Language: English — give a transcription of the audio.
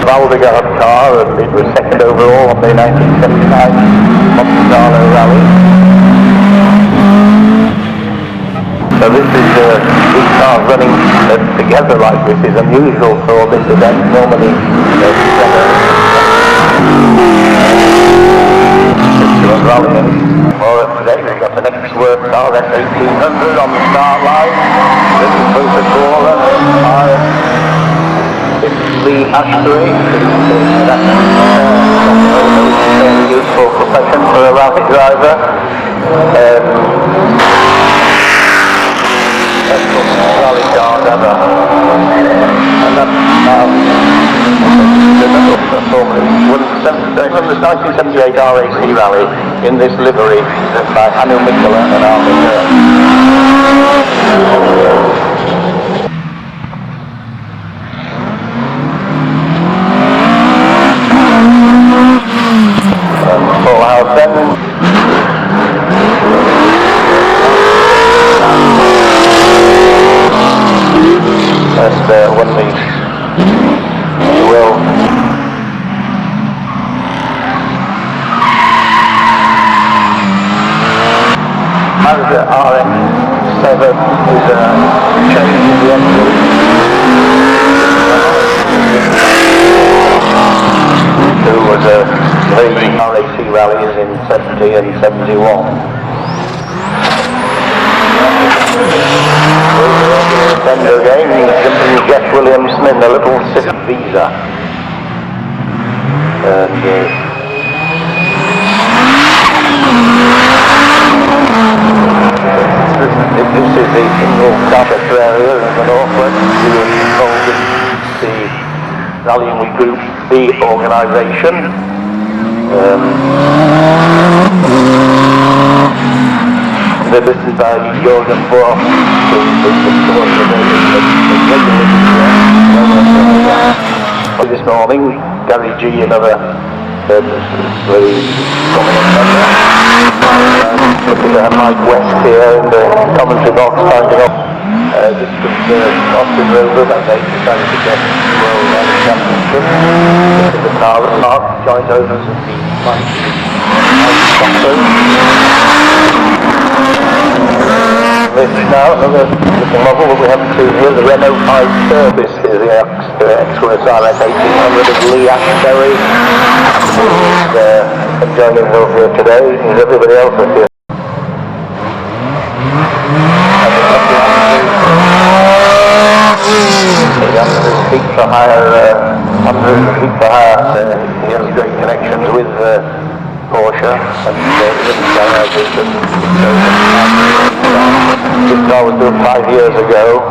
Valdegard car, and it was second overall on the 1979 Monte Carlo Rally. So this is these cars running together like this is unusual for this event. Normally rallying. Well, today we've got the next work car, that's 1800 on the start line. This is Bruce Corner, the Ashbury. That's a useful profession for a rally driver. Rally cars ever. And that's now from the 1978 RAC rally in this livery by Hannu Mikkola and Armin full house then. And when we will Mazda RX-7 is a change in the engine. Who was the RAC rallies in 70 and 71. Nintendo game, jumping Jeff Williamson in the little Civic Visa. And this is the single carpenter area in the northwest. We were involved in the Rallying with Group B organisation. They're listed by Jürgen Bohr, this morning, Gary G, another very prominent member. Looking at Mike West here in the commentary box, finding off. This was Austin Rover, that they decided to get the World Rally Championship. This is the car at Mark, joint owners of the Mike This now, another little model that we haven't seen here, the Renault 5 Service is the X-Worth RS 1800 of Lee Ashbury. He's joining us here today. Is everybody else up here? Heat for hire, heat for hire. He has great connections with Porsche and this car was built 5 years ago.